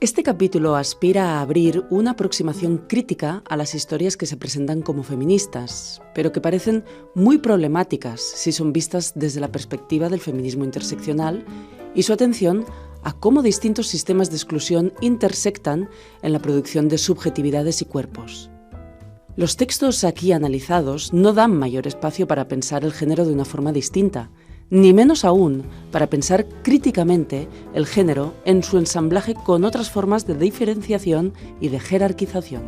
Este capítulo aspira a abrir una aproximación crítica a las historias que se presentan como feministas, pero que parecen muy problemáticas si son vistas desde la perspectiva del feminismo interseccional y su atención a cómo distintos sistemas de exclusión intersectan en la producción de subjetividades y cuerpos. Los textos aquí analizados no dan mayor espacio para pensar el género de una forma distinta, ni menos aún para pensar críticamente el género en su ensamblaje con otras formas de diferenciación y de jerarquización.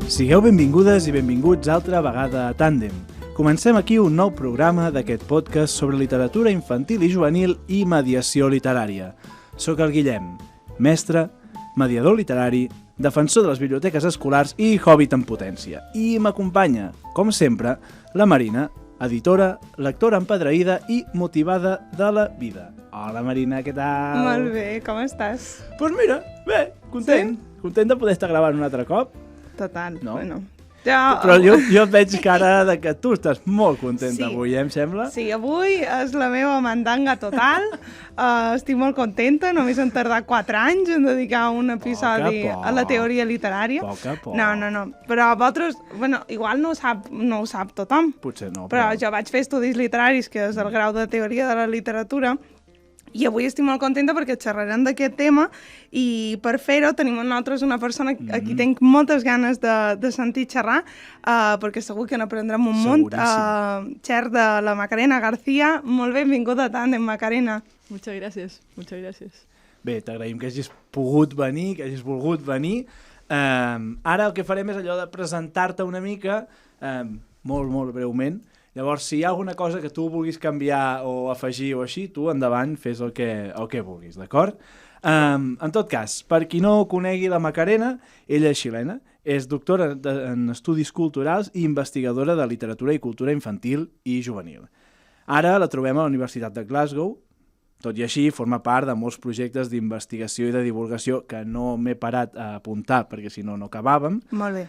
Sigueu benvingudes i benvinguts altra vegada a Tàndem. Comencem aquí un nou programa d'aquest podcast sobre literatura infantil i juvenil i mediació literària. Soc el Guillem, mestre, mediador literari, defensor de les biblioteques escolars i hobbit en potència. I m'acompanya, com sempre, la Marina, editora, lectora empadreïda i motivada de la vida. Hola Marina, què tal? Molt bé, com estàs? Doncs mira, bé, content. Sí? Content de poder estar gravant un altre cop. Total, no? Bueno. Però jo et veig cara de que tu estàs molt contenta avui, em sembla? Sí, avui és la meva mandanga total. Estic molt contenta, només hem tardat 4 anys en dedicar un episodi a la teoria literària. Poc a poc. No. Però vosaltres, bueno, igual no ho sap tothom. Potser no. Però jo vaig fer estudis literaris, que és el grau de teoria de la literatura, i avui estic molt contenta perquè xerrarem d'aquest tema i per fer-ho tenim nosaltres una persona a qui tinc moltes ganes de sentir xerrar perquè segur que n'aprendrem un munt. Xer de la Macarena García. Molt benvinguda a Tàndem, Macarena. Muchas gracias. Bé, t'agraïm que hagis pogut venir, que hagis volgut venir. Ara el que farem és allò de presentar-te una mica, molt breument. Llavors, si hi ha alguna cosa que tu vulguis canviar o afegir o així, tu endavant fes el que vulguis, d'acord? En tot cas, per qui no conegui la Macarena, ella és xilena, és doctora en estudis culturals i investigadora de literatura i cultura infantil i juvenil. Ara la trobem a la Universitat de Glasgow, tot i així forma part de molts projectes d'investigació i de divulgació que no m'he parat a apuntar perquè si no acabàvem. Molt bé.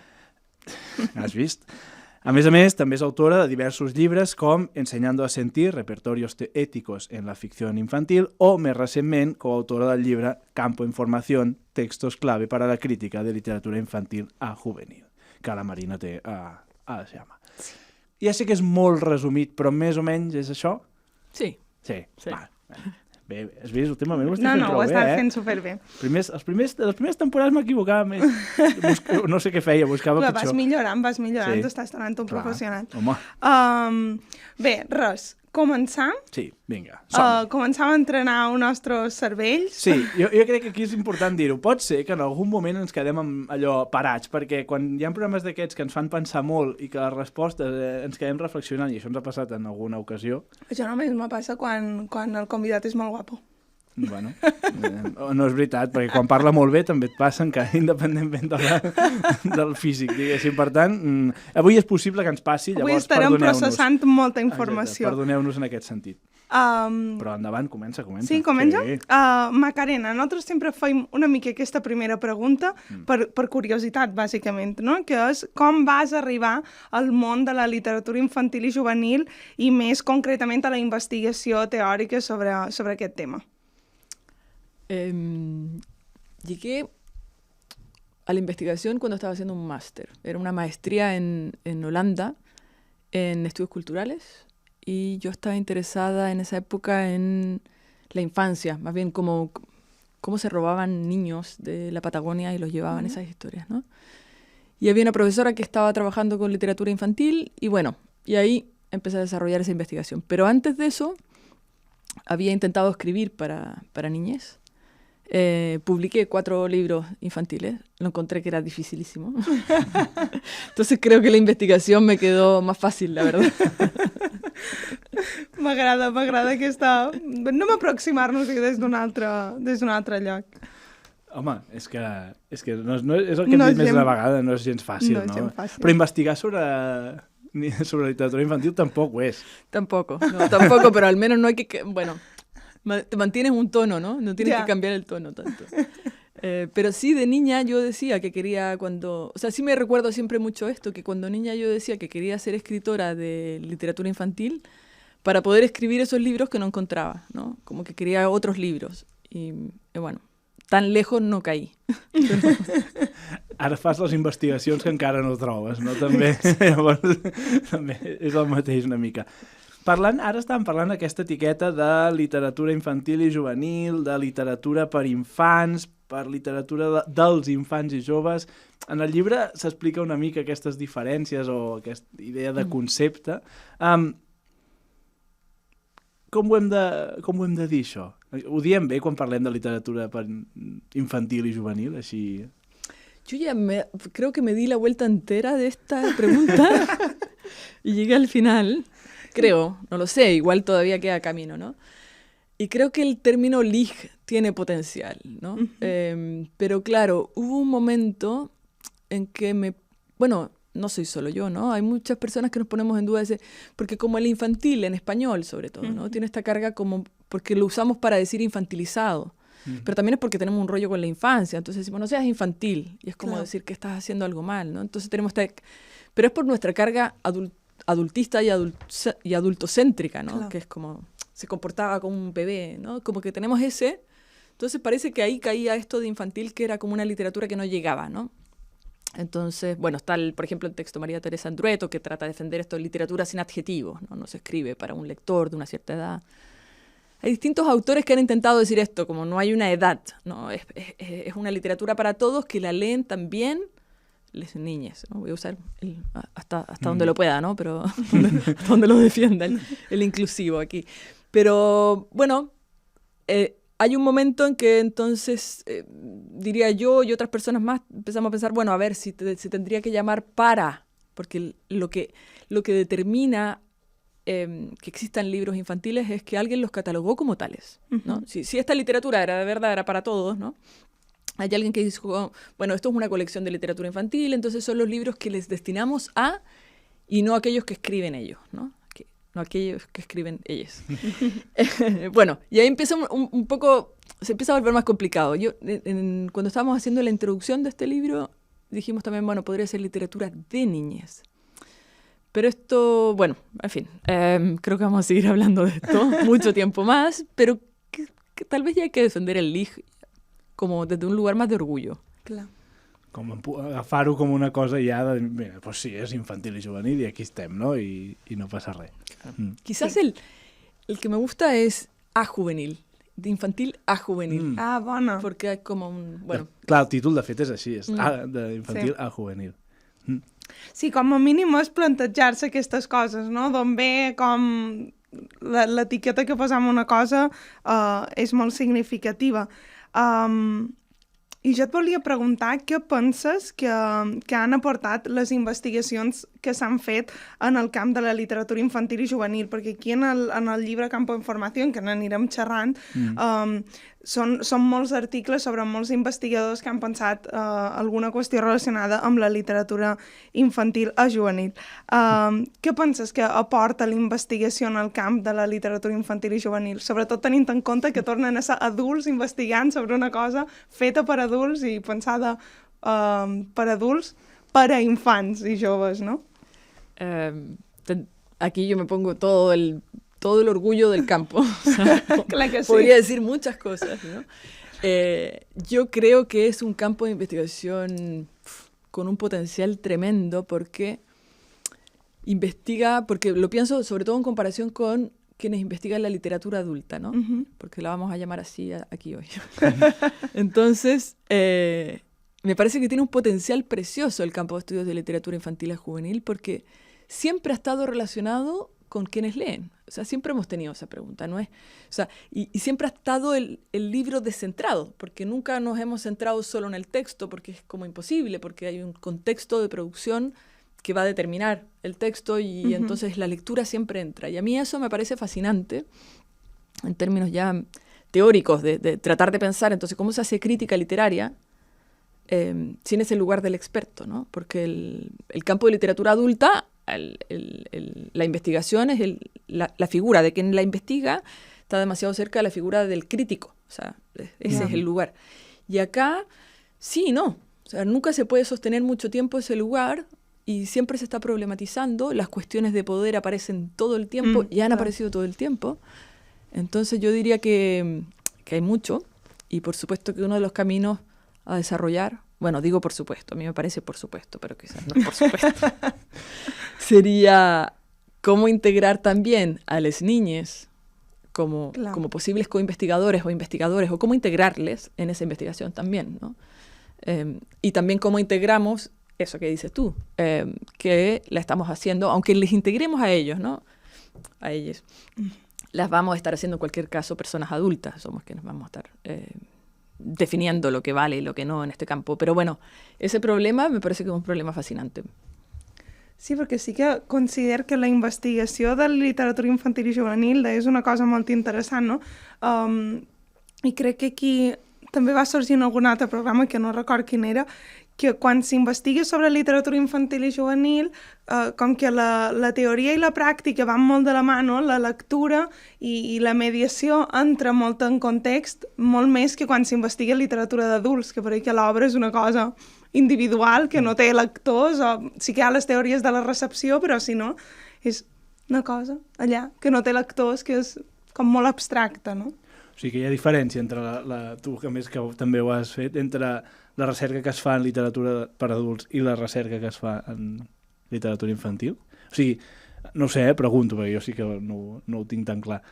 Has vist? A més, també és autora de diversos llibres com Enseñando a sentir, repertorios éticos en la ficción infantil o, més recentment, coautora del llibre Campo Información, textos clave para la crítica de literatura infantil a juvenil, que la Marina té a la llama. Sí. Ja sé que és molt resumit, però més o menys és això? Sí. Sí. Va. Bé, has vist? Últimament ho estic fent prou bé, ho estàs fent superbé. Les primeres temporades m'equivocava més. No sé què feia, buscava pitjor. Vas millorant, estàs tornant un professional. Home. Bé, res, començar? Sí, vinga, començar a entrenar els nostres cervells? Sí, jo crec que aquí és important dir-ho. Pot ser que en algun moment ens quedem amb allò parats, perquè quan hi ha programes d'aquests que ens fan pensar molt i que les respostes ens quedem reflexionant, i això ens ha passat en alguna ocasió. Això només me passa quan el convidat és molt guapo. Bueno, no és veritat, perquè quan parla molt bé també et passa encara independentment del físic, diguéssim. Per tant, avui és possible que ens passi, llavors perdoneu-nos. Avui estarem processant molta informació. Exacte, perdoneu-nos en aquest sentit. Però endavant, comença. Sí, comença? Sí. Macarena, nosaltres sempre fem una mica aquesta primera pregunta per curiositat, bàsicament, no? Que és com vas arribar al món de la literatura infantil i juvenil i més concretament a la investigació teòrica sobre aquest tema? Llegué a la investigación cuando estaba haciendo un máster. Era una maestría en Holanda en estudios culturales y yo estaba interesada en esa época en la infancia, más bien cómo se robaban niños de la Patagonia y los llevaban esas historias, ¿no? Y había una profesora que estaba trabajando con literatura infantil y bueno, y ahí empecé a desarrollar esa investigación. Pero antes de eso había intentado escribir para niñez. Publiqué 4 libros infantiles, lo encontré que era dificilísimo. Entonces creo que la investigación me quedó más fácil, la verdad. M'agrada aquesta... No m'aproximar-nos des d'un altre lloc. Home, és que és el que hem dit més una vegada, no és gens fàcil, no? És gens fàcil. Però investigar sobre literatura infantil tampoc ho és. Tampoco, pero al menos no hay que... Bueno... Te mantienes un tono, ¿no? No tienes que cambiar el tono tanto. Pero sí, de niña yo decía que quería O sea, sí me recuerdo siempre mucho esto, que cuando niña yo decía que quería ser escritora de literatura infantil, para poder escribir esos libros que no encontraba, ¿no? Como que quería otros libros. Y bueno, tan lejos no caí. Ara fas les investigacions que encara no trobes, no? També, llavors, també és el mateix una mica. Ara estàvem parlant d'aquesta etiqueta de literatura infantil i juvenil, de literatura per infants, per literatura dels infants i joves. En el llibre s'explica una mica aquestes diferències o aquesta idea de concepte. Com ho hem de dir, això? Ho diem bé quan parlem de literatura per infantil i juvenil, així? Yo ya creo que me di la vuelta entera de esta pregunta y llegué al final. Creo, no lo sé, igual todavía queda camino, ¿no? Y creo que el término lig tiene potencial, ¿no? Pero claro, hubo un momento en que bueno, no soy solo yo, ¿no? Hay muchas personas que nos ponemos en duda porque como el infantil, en español sobre todo, ¿no? Tiene esta carga como, porque lo usamos para decir infantilizado, pero también es porque tenemos un rollo con la infancia, entonces decimos, no seas infantil, y es como decir que estás haciendo algo mal, ¿no? Entonces tenemos pero es por nuestra carga adultista y adultocéntrica, ¿no? Que es como, se comportaba como un bebé, ¿no? Como que tenemos entonces parece que ahí caía esto de infantil, que era como una literatura que no llegaba, ¿no? Entonces, bueno, está, por ejemplo, el texto María Teresa Andrueto, que trata de defender esto de literatura sin adjetivos, ¿no? No se escribe para un lector de una cierta edad. Hay distintos autores que han intentado decir esto, como no hay una edad, ¿no? Es una literatura para todos que la leen también las niñas, ¿no? Voy a usar hasta donde lo pueda, ¿no? Pero hasta donde lo defienda el inclusivo aquí. Pero, bueno, hay un momento en que entonces, diría yo y otras personas más, empezamos a pensar, bueno, a ver, si tendría que llamar porque lo que determina que existan libros infantiles es que alguien los catalogó como tales, ¿no? Si esta literatura era de verdad, era para todos, ¿no? Hay alguien que dijo, bueno, esto es una colección de literatura infantil, entonces son los libros que les destinamos a, y no aquellos que escriben ellos, ¿no? No aquellos que escriben ellos. Bueno, y ahí empieza un poco, se empieza a volver más complicado. Cuando estábamos haciendo la introducción de este libro, dijimos también, bueno, podría ser literatura de niñez. Pero esto, bueno, en fin, creo que vamos a seguir hablando de esto mucho tiempo más, pero que tal vez ya hay que defender el lig como desde un lugar más de orgullo. Clar. Com agafar-ho com una cosa ja de, mira, doncs sí, és infantil i juvenil i aquí estem, no? I no passa res. Quizás el que me gusta es ajuvenil, de infantil a juvenil. Ah, bona. Porque hay como un... Bueno. Clar, el títol de fet és així, és d'infantil a juvenil. Sí, com a mínim és plantejar-se aquestes coses, no? D'on ve com l'etiqueta que posam una cosa és molt significativa. I jo et volia preguntar què penses que han aportat les investigacions que s'han fet en el camp de la literatura infantil i juvenil, perquè aquí en el llibre Campo de Informació, que n'anirem xerrant, són molts articles sobre molts investigadors que han pensat alguna qüestió relacionada amb la literatura infantil a juvenil. Què penses que aporta la investigació en el camp de la literatura infantil i juvenil? Sobretot tenint en compte que tornen a ser adults investigant sobre una cosa feta per adults i pensada per adults per a infants i joves, ¿no? Aquí yo me pongo todo el orgullo del campo. O sea, claro que sí. Podría decir muchas cosas, ¿no? Yo creo que es un campo de investigación con un potencial tremendo porque investiga, porque lo pienso sobre todo en comparación con quienes investigan la literatura adulta, ¿no? Porque la vamos a llamar así aquí hoy. Entonces, me parece que tiene un potencial precioso el campo de estudios de literatura infantil y juvenil porque siempre ha estado relacionado con quienes leen. O sea, siempre hemos tenido esa pregunta, ¿no es? O sea, y siempre ha estado el libro descentrado, porque nunca nos hemos centrado solo en el texto, porque es como imposible, porque hay un contexto de producción que va a determinar el texto y entonces la lectura siempre entra. Y a mí eso me parece fascinante, en términos ya teóricos, de tratar de pensar, entonces, cómo se hace crítica literaria sin ese lugar del experto, ¿no? Porque el campo de literatura adulta, la investigación es la figura de quien la investiga, está demasiado cerca de la figura del crítico, o sea, ese es el lugar. Y acá, sí, no, o sea, nunca se puede sostener mucho tiempo ese lugar, y siempre se está problematizando, las cuestiones de poder aparecen todo el tiempo y han aparecido todo el tiempo. Entonces yo diría que hay mucho, y por supuesto que uno de los caminos a desarrollar, bueno, digo por supuesto, a mí me parece por supuesto, pero quizás no es por supuesto, sería cómo integrar también a las niñas como posibles co-investigadores o investigadores, o cómo integrarles en esa investigación también, ¿no? Y también cómo integramos eso que dices tú, que la estamos haciendo, aunque les integremos a ellos, ¿no? A ellos. Las vamos a estar haciendo en cualquier caso personas adultas, somos quienes vamos a estar definiendo lo que vale y lo que no en este campo. Pero bueno, ese problema me parece que es un problema fascinante. Sí, perquè sí que considero que la investigació de la literatura infantil i juvenil és una cosa molt interessant, no? I crec que aquí també va sorgir en algun altre programa, que no record quin era, que quan s'investiga sobre literatura infantil i juvenil, com que la teoria i la pràctica van molt de la mà, no? La lectura i la mediació entra molt en context, molt més que quan s'investiga literatura d'adults, que per ahí que l'obra és una cosa individual, que no té lectors, o sí que hi ha les teories de la recepció, però si no, és una cosa allà que no té lectors, que és com molt abstracta, no? O sigui que hi ha diferència entre tu, que més que també ho has fet, entre la recerca que es fa en literatura per adults i la recerca que es fa en literatura infantil? O sigui, no ho sé, pregunto, perquè jo sí que no ho tinc tan clar.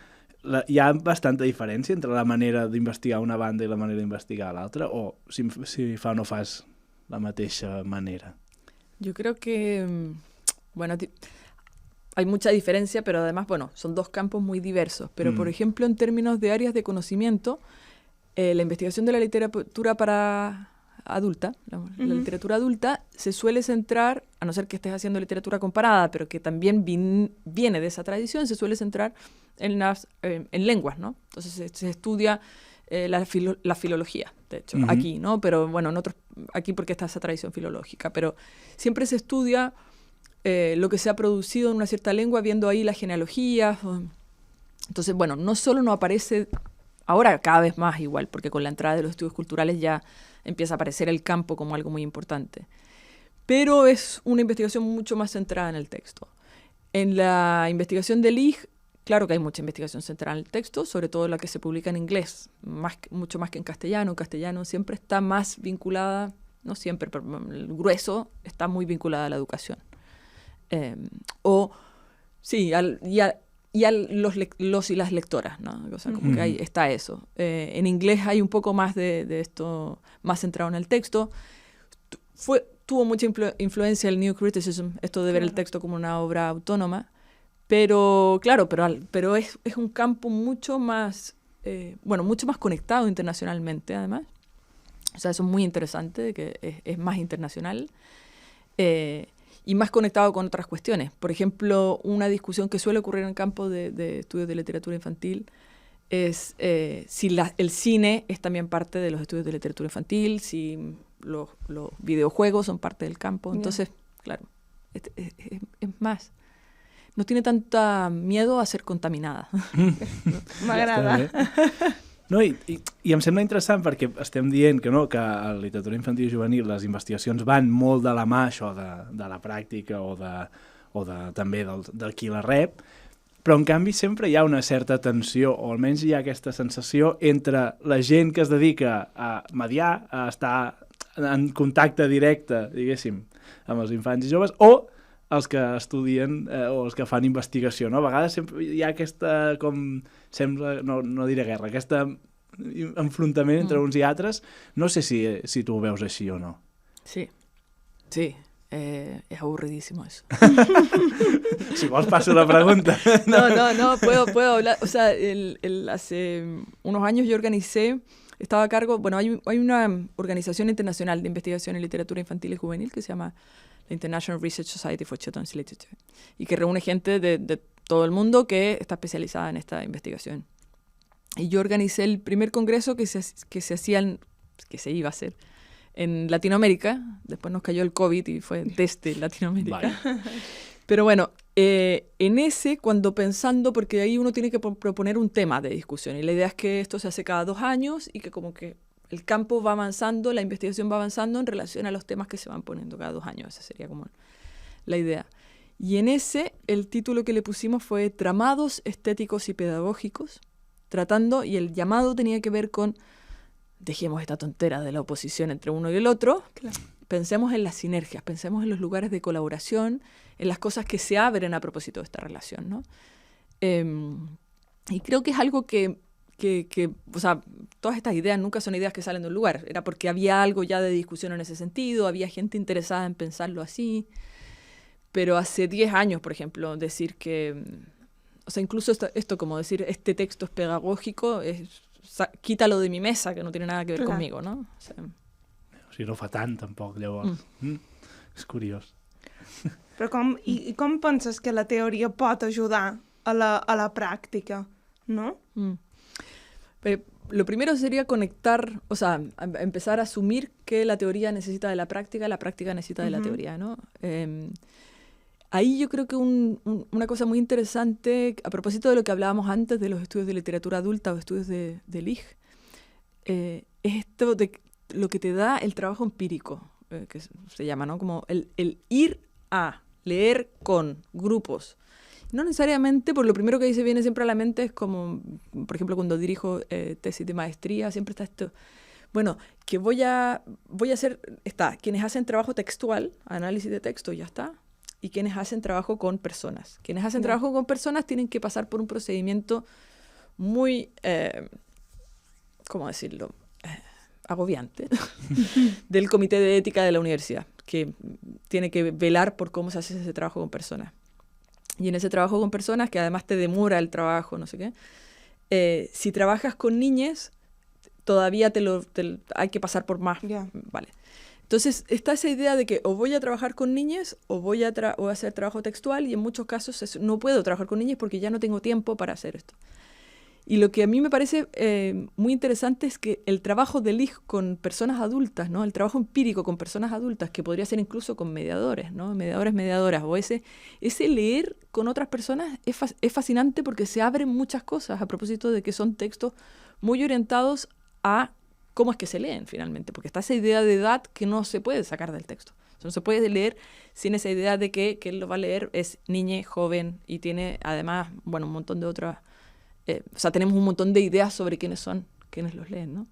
Hi ha bastanta diferència entre la manera d'investigar una banda i la manera d'investigar l'altra? O si fa o no fas la mateixa manera? Yo creo que, bueno, hay mucha diferencia, pero además, bueno, son dos campos muy diversos. Pero, por ejemplo, en términos de áreas de conocimiento, la investigación de la literatura para adulta, la literatura adulta, se suele centrar, a no ser que estés haciendo literatura comparada, pero que también viene de esa tradición, se suele centrar en lenguas, ¿no? Entonces se estudia la filología, de hecho, aquí, ¿no? Pero bueno, aquí porque está esa tradición filológica, pero siempre se estudia lo que se ha producido en una cierta lengua, viendo ahí las genealogías. Entonces, bueno, no solo no aparece, ahora cada vez más igual, porque con la entrada de los estudios culturales ya empieza a aparecer el campo como algo muy importante, pero es una investigación mucho más centrada en el texto. En la investigación del IG, claro que hay mucha investigación centrada en el texto, sobre todo la que se publica en inglés, mucho más que en castellano. En castellano siempre está más vinculada, no siempre, pero el grueso está muy vinculada a la educación. Los y las lectoras, ¿no? O sea, como que está eso. En inglés hay un poco más de esto, más centrado en el texto. Tuvo mucha influencia el New Criticism, esto de ver el texto como una obra autónoma. Pero, claro, pero es un campo mucho más, mucho más conectado internacionalmente, además. O sea, eso es muy interesante, que es más internacional y más conectado con otras cuestiones. Por ejemplo, una discusión que suele ocurrir en el campo de estudios de literatura infantil es si el cine es también parte de los estudios de literatura infantil, si los videojuegos son parte del campo. Entonces, claro, es más... No tiene tanta miedo a ser contaminada. M'agrada. No, i em sembla interessant perquè estem dient que, no, que a la literatura infantil i juvenil les investigacions van molt de la mà, això de la pràctica o també del qui la rep, però en canvi sempre hi ha una certa tensió, o almenys hi ha aquesta sensació entre la gent que es dedica a mediar, a estar en contacte directe, diguéssim, amb els infants i joves, o els que estudien o els que fan investigació, no? A vegades sempre hi ha aquesta, com sembla, no diré guerra, aquest enfrontament entre uns i altres. No sé si tu ho veus així o no. Sí, es aburridísimo eso. Si vols paso la pregunta. No, puedo hablar. O sea, hace unos años yo estaba a cargo, bueno, hay una organización internacional de investigación en literatura infantil y juvenil que se llama la International Research Society for Children's Literature, y que reúne gente de todo el mundo que está especializada en esta investigación. Y yo organicé el primer congreso que se iba a hacer en Latinoamérica. Después nos cayó el COVID y fue desde Latinoamérica. Vale. Pero bueno, en ese, cuando pensando, porque ahí uno tiene que proponer un tema de discusión, y la idea es que esto se hace cada 2 años y que como que el campo va avanzando, la investigación va avanzando en relación a los temas que se van poniendo cada 2 años. Ese sería como la idea. Y en ese, el título que le pusimos fue Tramados estéticos y pedagógicos, tratando, y el llamado tenía que ver con, dejemos esta tontera de la oposición entre uno y el otro, Claro. pensemos en las sinergias, pensemos en los lugares de colaboración, en las cosas que se abren a propósito de esta relación, ¿no? Y creo que es algo que, o sea, todas estas ideas nunca son ideas que salen de un lugar, era porque había algo ya de discusión en ese sentido, había gente interesada en pensarlo así, pero hace 10 años, por ejemplo, decir que, o sea, incluso esto como decir, este texto es pedagógico, quítalo de mi mesa, que no tiene nada que ver Clar. conmigo, no? O sea, O sigui, no fa tant, tampoc, llavors. És curiós. Però com penses que la teoria pot ajudar a la pràctica, no? Pero lo primero sería conectar, o sea, empezar a asumir que la teoría necesita de la práctica necesita de la teoría, ¿no? Ahí yo creo que una cosa muy interesante, a propósito de lo que hablábamos antes de los estudios de literatura adulta o estudios de LIG, es esto de lo que te da el trabajo empírico, que se llama, ¿no? Como el ir a leer con grupos. No necesariamente, por lo primero que ahí se viene siempre a la mente es como, por ejemplo, cuando dirijo tesis de maestría, siempre está esto, bueno, que voy a hacer, está, quienes hacen trabajo textual, análisis de texto, ya está, y quienes hacen trabajo con personas. Quienes hacen trabajo con personas tienen que pasar por un procedimiento muy, ¿cómo decirlo?, agobiante, del comité de ética de la universidad, que tiene que velar por cómo se hace ese trabajo con personas. Y en ese trabajo con personas, que además te demora el trabajo, no sé qué, si trabajas con niñes, todavía hay que pasar por más. Yeah. Vale. Entonces, está esa idea de que o voy a trabajar con niñas o voy a hacer trabajo textual, y en muchos casos no puedo trabajar con niñas porque ya no tengo tiempo para hacer esto. Y lo que a mí me parece muy interesante es que el trabajo de LIG con personas adultas, ¿no? El trabajo empírico con personas adultas, que podría ser incluso con mediadores, ¿no? Mediadores, mediadoras, o ese leer con otras personas es fascinante porque se abren muchas cosas a propósito de que son textos muy orientados a cómo es que se leen finalmente, porque está esa idea de edad que no se puede sacar del texto. O sea, no se puede leer sin esa idea de que él lo va a leer es niña, joven, y tiene además, bueno, un montón de otras... o sea, tenemos un montón de ideas sobre quiénes son, quiénes los leen, no?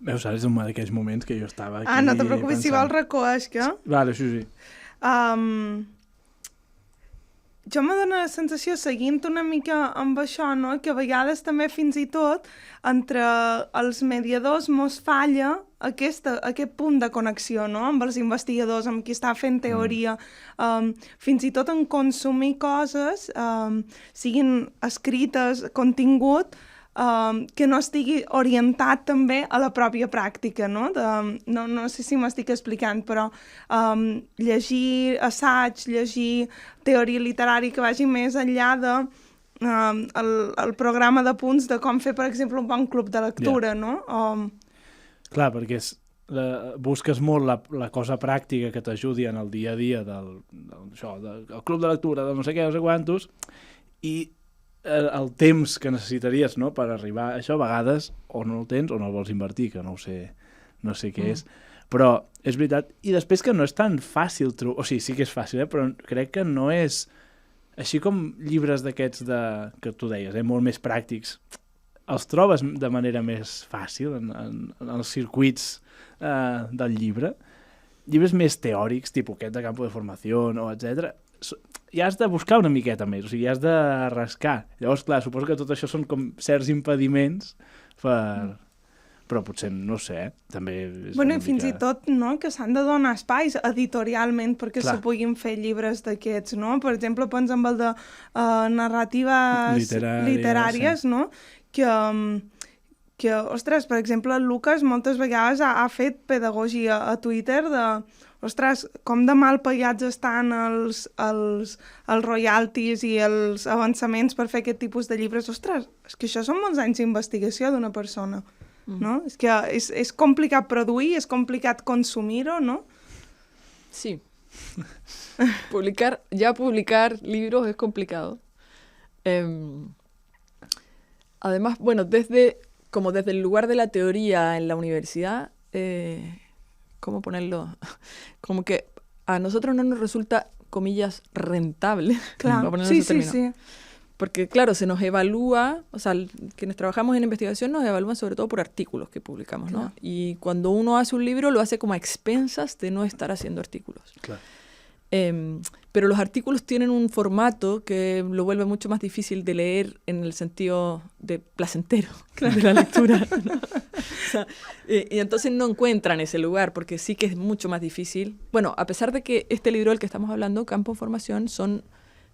Veus, ara és un d'aquells moments que jo estava aquí No te preocupis, si vols pensant. recoix, que... Vale, sí. Jo me dóna la sensació, seguint una mica amb això, no? Que a vegades també fins i tot entre els mediadors mos falla aquest punt de connexió, no? Amb els investigadors, amb qui està fent teoria, fins i tot en consumir coses, siguin escrites, contingut, que no estigui orientat també a la pròpia pràctica, no? No sé si m'estic explicant, però llegir assaig, llegir teoria literària que vagi més enllà de el programa de punts de com fer, per exemple, un bon club de lectura, no? Clar, perquè busques molt la cosa pràctica que t'ajudi en el dia a dia del club de lectura, del no sé què, no sé quantos, i el temps que necessitaries, no?, per arribar a això, a vegades o no el tens o no el vols invertir, que no sé què és. Però és veritat. I després que no és tan fàcil trobar... O sigui, sí que és fàcil, però crec que no és... Així com llibres d'aquests que tu deies, molt més pràctics, els trobes de manera més fàcil en els circuits del llibre. Llibres més teòrics, tipus aquest de campo de formació, etc., ja has de buscar una miqueta més, o sigui, has de rascar. Llavors, clar, suposo que tot això són com certs impediments però potser, no sé, també és i fins i tot, no?, que s'han de donar espais editorialment perquè Clar. se puguin fer llibres d'aquests, no? Per exemple, pensa en el de narratives literàries, no? Que, ostres, per exemple, el Lucas moltes vegades ha fet pedagogia a Twitter de... Ostres, com de mal pagats estan els royalties i els avançaments per fer aquest tipus de llibres. Ostres, és que això són molts anys d'investigació d'una persona, no? És que és complicat produir, és complicat consumir-ho, no? Sí. Publicar libros es complicado. Además, bueno, desde el lugar de la teoría en la universidad... ¿cómo ponerlo? Como que a nosotros no nos resulta, comillas, rentable. Claro, para ponerlo sí, en ese sí, término. sí. Porque, claro, se nos evalúa, o sea, quienes trabajamos en investigación nos evalúan sobre todo por artículos que publicamos, ¿no? Claro. Y cuando uno hace un libro, lo hace como a expensas de no estar haciendo artículos. Clar. Pero los artículos tienen un formato que lo vuelve mucho más difícil de leer en el sentido de placentero de la lectura, ¿no? O sea, y entonces no encuentran ese lugar, porque sí que es mucho más difícil. Bueno, a pesar de que este libro del que estamos hablando, Campo en Formación, son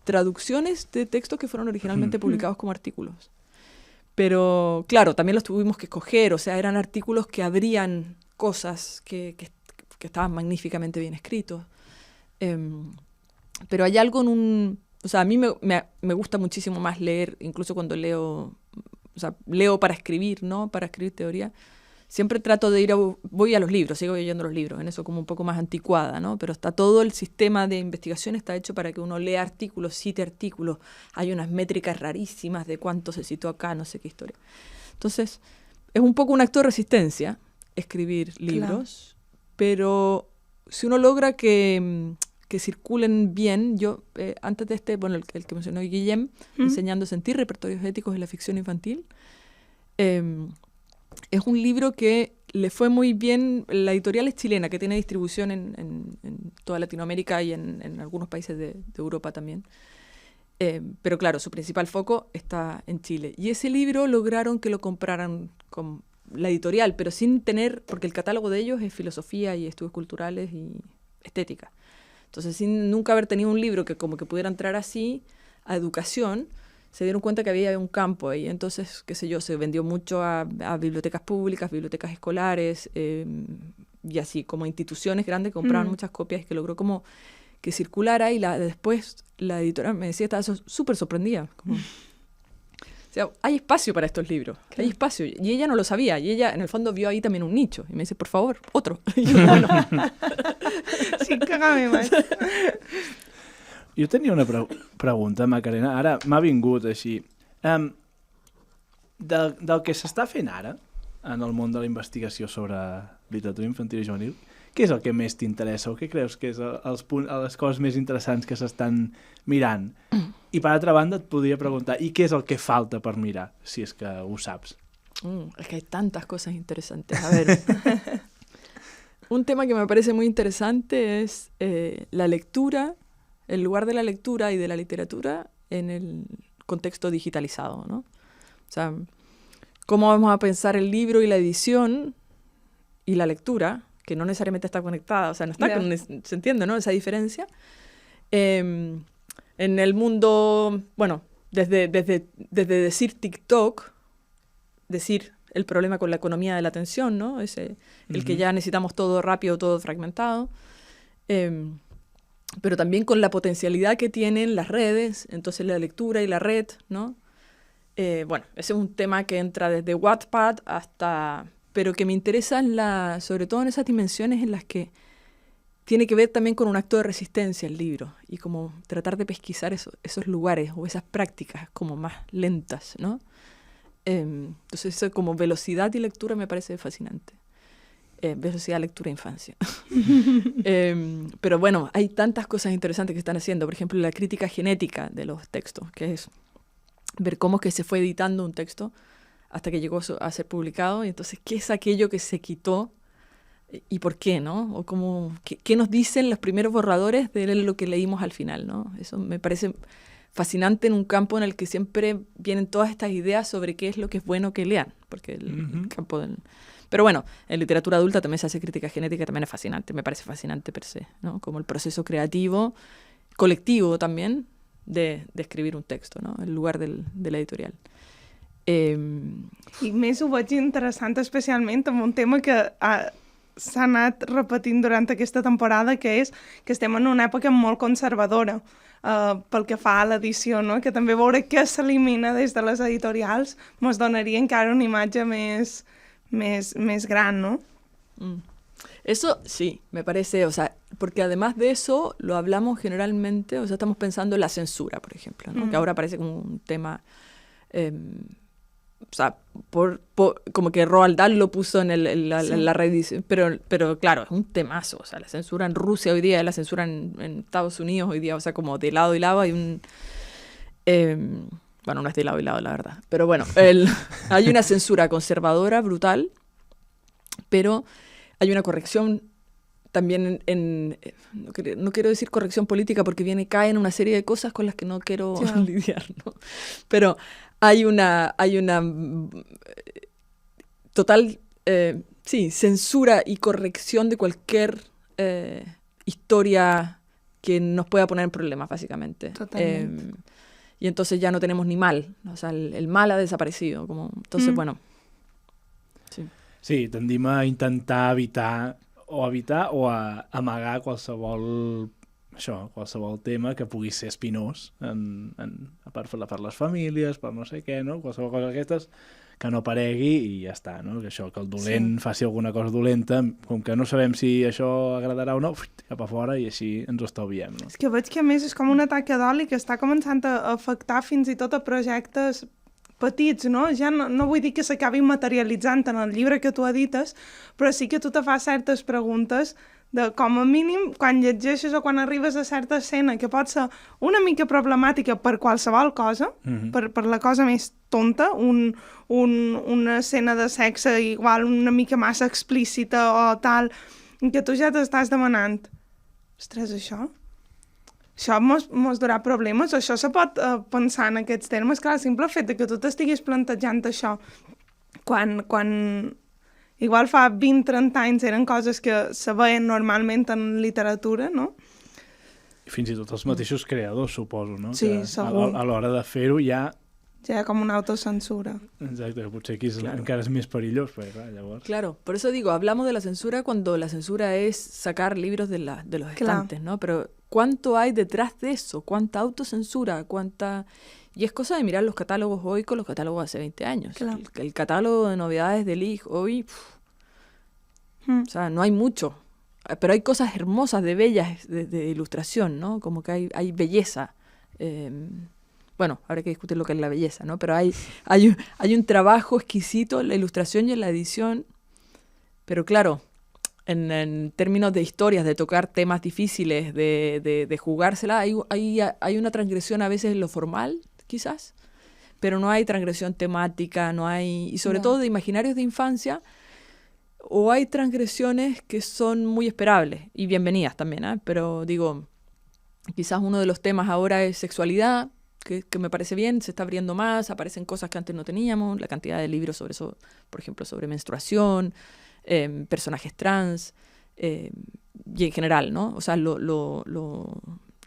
traducciones de textos que fueron originalmente publicados como artículos. Pero, claro, también los tuvimos que escoger, o sea, eran artículos que abrían cosas que estaban magníficamente bien escritos. Pero hay algo en un... O sea, a mí me gusta muchísimo más leer, incluso cuando leo... O sea, leo para escribir, ¿no? Para escribir teoría. Siempre trato de voy a los libros, sigo leyendo los libros, en eso como un poco más anticuada, ¿no? Pero está todo el sistema de investigación está hecho para que uno lea artículos, cite artículos. Hay unas métricas rarísimas de cuánto se citó acá, no sé qué historia. Entonces, es un poco un acto de resistencia escribir libros, pero si uno logra que circulen bien, yo antes de este, bueno, el que mencionó Guillem, Enseñando a sentir, repertorios éticos en la ficción infantil, es un libro que le fue muy bien. La editorial es chilena, que tiene distribución en toda Latinoamérica y en algunos países de Europa también. Pero claro, su principal foco está en Chile. Y ese libro lograron que lo compraran con la editorial, pero sin tener, porque el catálogo de ellos es filosofía y estudios culturales y estética. Entonces, sin nunca haber tenido un libro que como que pudiera entrar así a educación, se dieron cuenta que había un campo ahí. Entonces, qué sé yo, se vendió mucho a bibliotecas públicas, bibliotecas escolares, y así, como instituciones grandes que compraban muchas copias y que logró como que circulara. Y después la editora me decía, estaba súper sorprendida. Como, o sea, hay espacio para estos libros, hay espacio. Y ella no lo sabía, y ella en el fondo vio ahí también un nicho. Y me dice, por favor, otro. Y yo, bueno. Sí, cagame más. Jo tenia una pregunta, Macarena, ara m'ha vingut així. Del que s'està fent ara en el món de la investigació sobre literatura infantil i juvenil, què és el que més t'interessa o què creus que és les coses més interessants que s'estan mirant? I per altra banda et podria preguntar, i què és el que falta per mirar, si és que ho saps? Es que hay tantas cosas interesantes. A ver, un tema que me parece muy interesante es la lectura, el lugar de la lectura y de la literatura en el contexto digitalizado, ¿no? O sea, cómo vamos a pensar el libro y la edición y la lectura, que no necesariamente está conectada, o sea, no está se entiende, ¿no? Esa diferencia. En el mundo, bueno, desde decir TikTok, decir el problema con la economía de la atención, ¿no? El que ya necesitamos todo rápido, todo fragmentado. Pero también con la potencialidad que tienen las redes, entonces la lectura y la red, ¿no? Bueno, ese es un tema que entra desde Wattpad hasta... pero que me interesa sobre todo en esas dimensiones en las que tiene que ver también con un acto de resistencia el libro, y como tratar de pesquisar esos lugares o esas prácticas como más lentas, ¿no? Entonces eso como velocidad y lectura me parece fascinante. Velocidad, lectura, infancia. Pero bueno, hay tantas cosas interesantes que están haciendo. Por ejemplo, la crítica genética de los textos, que es ver cómo es que se fue editando un texto hasta que llegó a ser publicado, y entonces qué es aquello que se quitó y por qué, ¿no? O cómo, qué nos dicen los primeros borradores de lo que leímos al final, ¿no? Eso me parece fascinante en un campo en el que siempre vienen todas estas ideas sobre qué es lo que es bueno que lean, porque el campo del... Pero bueno, en literatura adulta también se hace crítica genética, también es fascinante, me parece fascinante per se, ¿no? Como el proceso creativo, colectivo también, de escribir un texto, ¿no? El lugar de la editorial. I més ho veig interessant especialment amb un tema que s'ha anat repetint durant aquesta temporada, que és que estem en una època molt conservadora pel que fa a l'edició, no? Que també veure què s'elimina des de les editorials ens donaria encara una imatge més gran, ¿no? Eso sí, me parece, o sea, porque además de eso lo hablamos generalmente, o sea, estamos pensando en la censura, por ejemplo, ¿no? Que ahora parece como un tema o sea, como que Roald Dahl lo puso en la reedición, pero claro, es un temazo, o sea, la censura en Rusia hoy día, la censura en Estados Unidos hoy día, o sea, como de lado y lado hay un... bueno, no es de lado y lado, la verdad, pero bueno, hay una censura conservadora, brutal, pero hay una corrección también no quiero decir corrección política porque cae en una serie de cosas con las que no quiero lidiar, ¿no? Pero hay una total censura y corrección de cualquier historia que nos pueda poner en problemas, básicamente. Totalmente. Y entonces ya no tenemos ni mal, o sea, el mal ha desaparecido. Entonces, bueno. Sí, tendim a intentar evitar o a amagar qualsevol tema que pugui ser espinós, a part per les famílies, per no sé què, no? Qualsevol cosa d'aquestes que no aparegui i ja està, no? Que el dolent faci alguna cosa dolenta, com que no sabem si això agradarà o no, cap a fora i així ens ho estalviem, no? És que veig que a més és com un atac d'oli que està començant a afectar fins i tot a projectes petits, no? Ja no vull dir que s'acabi materialitzant en el llibre que tu edites, però sí que tu te fas certes preguntes de, com a mínim, quan llegeixes o quan arribes a certa escena que pot ser una mica problemàtica per qualsevol cosa, per la cosa més tonta, una escena de sexe igual una mica massa explícita o tal, que tu ja t'estàs demanant, ostres, això mos durà problemes, això se pot pensar en aquests termes. Clar, el simple fet que tu t'estiguis plantejant això quan igual fa 20-30 anys eren coses que se veien normalment en literatura, no? I fins i tot els mateixos creadors, suposo, no? Sí, que segur. A l'hora de fer-ho ja hi ha com una autocensura. Exacte, que potser aquí encara és més perillós, perquè clar, llavors... Claro, por eso digo, hablamos de la censura cuando la censura es sacar libros de los estantes, ¿no? Pero ¿cuánto hay detrás de eso? ¿Cuánta autocensura? Y es cosa de mirar los catálogos hoy con los catálogos de hace 20 años. Claro. El catálogo de novedades de Lig hoy, o sea, no hay mucho. Pero hay cosas hermosas, de bellas, de ilustración, ¿no? Como que hay belleza. Bueno, habrá que discutir lo que es la belleza, ¿no? Pero hay un trabajo exquisito en la ilustración y en la edición. Pero claro, en términos de historias, de tocar temas difíciles, de jugársela, hay una transgresión a veces en lo formal, quizás, pero no hay transgresión temática, y sobre todo de imaginarios de infancia, o hay transgresiones que son muy esperables y bienvenidas también, ¿eh? Pero digo, quizás uno de los temas ahora es sexualidad, que me parece bien, se está abriendo más, aparecen cosas que antes no teníamos, la cantidad de libros sobre eso, por ejemplo, sobre menstruación, personajes trans, y en general, ¿no? O sea, lo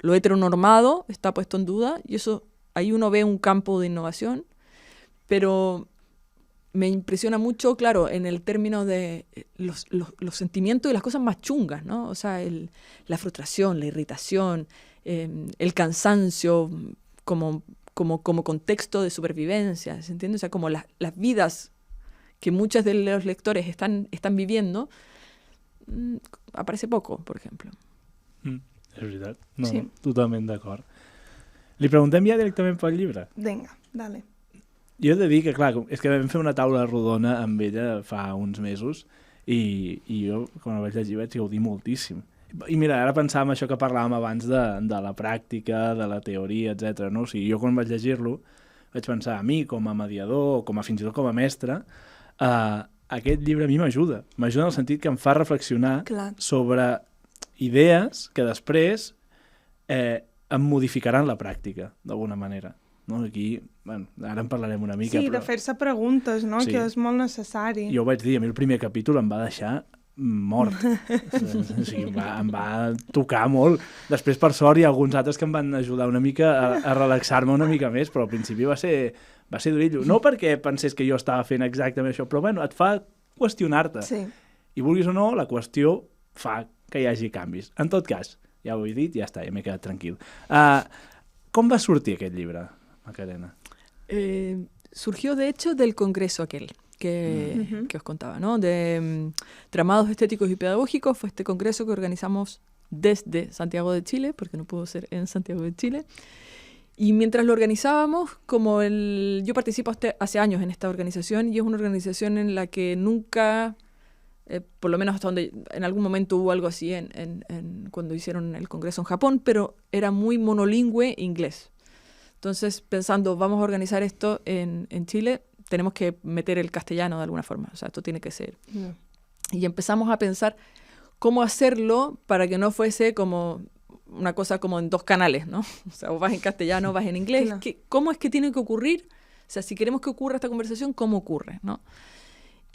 heteronormado está puesto en duda, y eso, ahí uno ve un campo de innovación, pero me impresiona mucho, claro, en el término de los sentimientos y las cosas más chungas, ¿no? O sea, la frustración, la irritación, el cansancio como contexto de supervivencia, ¿se entiende? O sea, como las vidas que muchos de los lectores están viviendo, aparece poco, por ejemplo. És veritat. No, Sí. totalment d'acord. Li preguntem ja directament pel llibre. Vinga, dale. Jo he de dir que, clar, és que vam fer una taula rodona amb ella fa uns mesos i jo, quan el vaig llegir, vaig gaudir moltíssim. I mira, ara pensàvem això que parlàvem abans de la pràctica, de la teoria, etc. No? O sigui, jo quan vaig llegir-lo vaig pensar, a mi com a mediador, o fins i tot com a mestre, aquest llibre a mi m'ajuda. M'ajuda en el sentit que em fa reflexionar sobre idees que després em modificaran la pràctica, d'alguna manera. No? Aquí, bueno, ara en parlarem una mica. Sí, però... de fer-se preguntes, no? Sí. Que és molt necessari. Jo ho vaig dir, a mi el primer capítol em va deixar mort. O sigui, em va tocar molt. Després, per sort, hi ha alguns altres que em van ajudar una mica a relaxar-me una mica més, però al principi va ser durillo. No perquè pensés que jo estava fent exactament això, però bueno, et fa qüestionar-te. Sí. I vulguis o no, la qüestió fa que hi hagi canvis. En tot cas, ja ho he dit, ja està, ja m'he quedat tranquil. Com va sortir aquest llibre, Macarena? Surgió, de hecho, del congreso aquel que os contaba, ¿no? De Tramados Estéticos y Pedagógicos. Fue este congreso que organizamos desde Santiago de Chile, porque no pudo ser en Santiago de Chile. Y mientras lo organizábamos, yo participo hace años en esta organización y es una organización en la que nunca, por lo menos hasta donde en algún momento hubo algo así cuando hicieron el congreso en Japón, pero era muy monolingüe inglés. Entonces, pensando, vamos a organizar esto en Chile, tenemos que meter el castellano de alguna forma. O sea, esto tiene que ser. Yeah. Y empezamos a pensar cómo hacerlo para que no fuese como una cosa como en 2 canales, ¿no? O sea, o vas en castellano o vas en inglés. Claro. ¿Cómo es que tiene que ocurrir? O sea, si queremos que ocurra esta conversación, ¿cómo ocurre, no?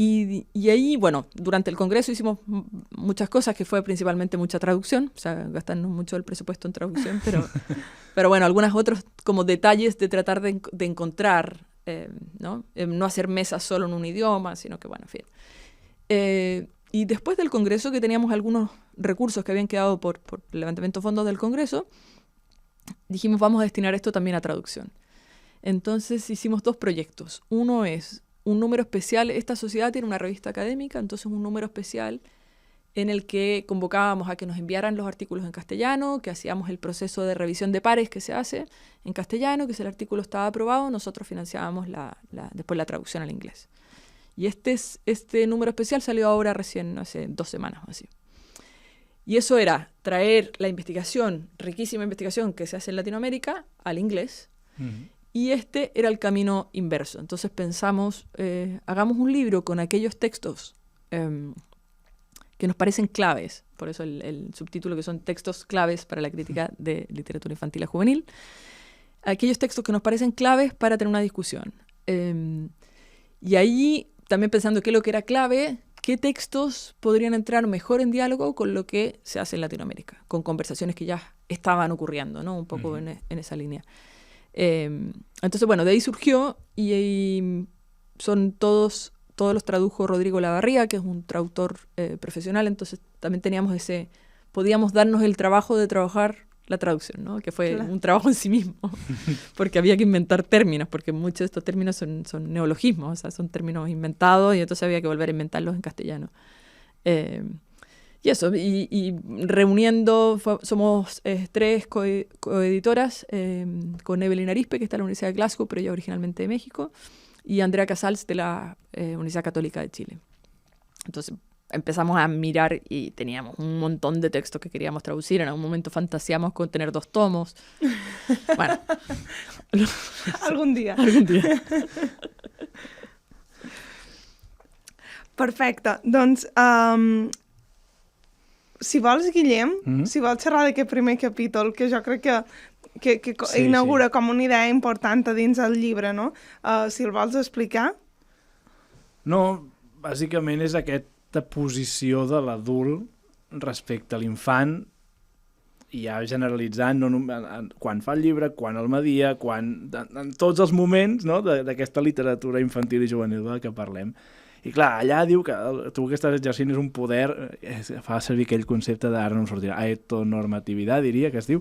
Y ahí, bueno, durante el congreso hicimos muchas cosas, que fue principalmente mucha traducción, o sea, gastarnos mucho el presupuesto en traducción, pero bueno, algunos otros como detalles de tratar de encontrar, ¿no? No hacer mesas solo en un idioma, sino que, bueno, en fin. Y después del congreso, que teníamos algunos recursos que habían quedado por levantamiento de fondos del congreso, dijimos, vamos a destinar esto también a traducción. Entonces hicimos 2 proyectos. Uno es un número especial. Esta sociedad tiene una revista académica, entonces un número especial en el que convocábamos a que nos enviaran los artículos en castellano, que hacíamos el proceso de revisión de pares que se hace en castellano, que si el artículo estaba aprobado, nosotros financiábamos después la traducción al inglés. Y este número especial salió ahora recién, hace 2 semanas o así. Y eso era traer la investigación, riquísima investigación que se hace en Latinoamérica, al inglés. Uh-huh. Y este era el camino inverso. Entonces pensamos, hagamos un libro con aquellos textos que nos parecen claves. Por eso el subtítulo, que son textos claves para la crítica de literatura infantil y juvenil. Aquellos textos que nos parecen claves para tener una discusión. Y ahí, también pensando qué es lo que era clave, qué textos podrían entrar mejor en diálogo con lo que se hace en Latinoamérica, con conversaciones que ya estaban ocurriendo, ¿no? Un poco en esa línea. Entonces, bueno, de ahí surgió y todos los tradujo Rodrigo Lavarría, que es un traductor profesional, entonces también podíamos darnos el trabajo de trabajar la traducción, ¿no? Que fue un trabajo en sí mismo, porque había que inventar términos, porque muchos de estos términos son neologismos, o sea, son términos inventados y entonces había que volver a inventarlos en castellano. Y eso, y reuniendo, somos 3 coeditoras, con Evelyn Arispe, que está en la Universidad de Glasgow, pero ella originalmente de México, y Andrea Casals, de la Universidad Católica de Chile. Entonces empezamos a mirar y teníamos un montón de textos que queríamos traducir. En algún momento fantaseamos con tener 2 tomos. Bueno. Algun dia. Perfecte. Doncs, si vols, Guillem, si vols xerrar d'aquest primer capítol, que jo crec que inaugura com una idea important a dins el llibre, no? Si el vols explicar. No, bàsicament és aquesta posició de l'adult respecte a l'infant, i ja generalitzant, no, quan fa el llibre, quan el media, en tots els moments, no, d'aquesta literatura infantil i juvenil de què parlem. I clar, allà diu que tu que estàs exercint és un poder, fa servir aquell concepte d'ara no em sortirà, heteronormativitat, diria que es diu.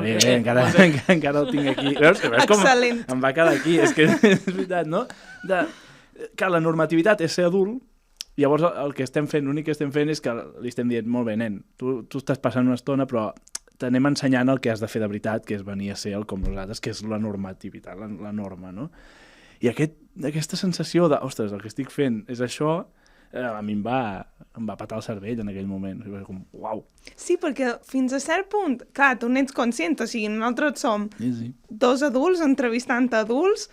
Bé, encara el tinc aquí. Veus com excel·lent. Em va quedar aquí, és que és veritat, no? Que la normativitat és ser adult. Llavors el que estem fent, l'únic que estem fent és que li estem dient, molt bé, nen, tu estàs passant una estona, però t'anem ensenyant el que has de fer de veritat, que és venir a ser el com nosaltres, que és la normativitat, la norma, no? I aquesta sensació de, ostres, el que estic fent és això, a mi em va patar el cervell en aquell moment. Com, uau! Sí, perquè fins a cert punt, clar, tu n'ets conscient, o sigui, nosaltres som 2 adults entrevistant adults,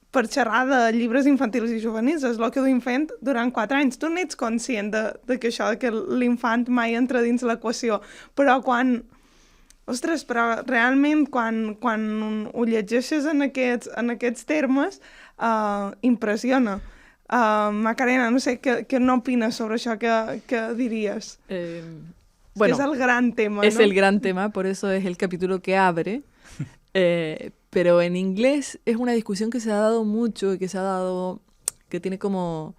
per xerrar de llibres infantils i juvenils, és el que duim fent durant 4 anys. Tu n'ets conscient de que això, de que l'infant mai entra dins l'equació, però realment quan ho llegeixes en aquests termes, impressiona. Macarena, no sé, què n'opines sobre això, què diries? Bueno, es el gran tema, es ¿no? el gran tema, por eso es el capítulo que abre. Pero en inglés es una discusión que se ha dado mucho y que tiene como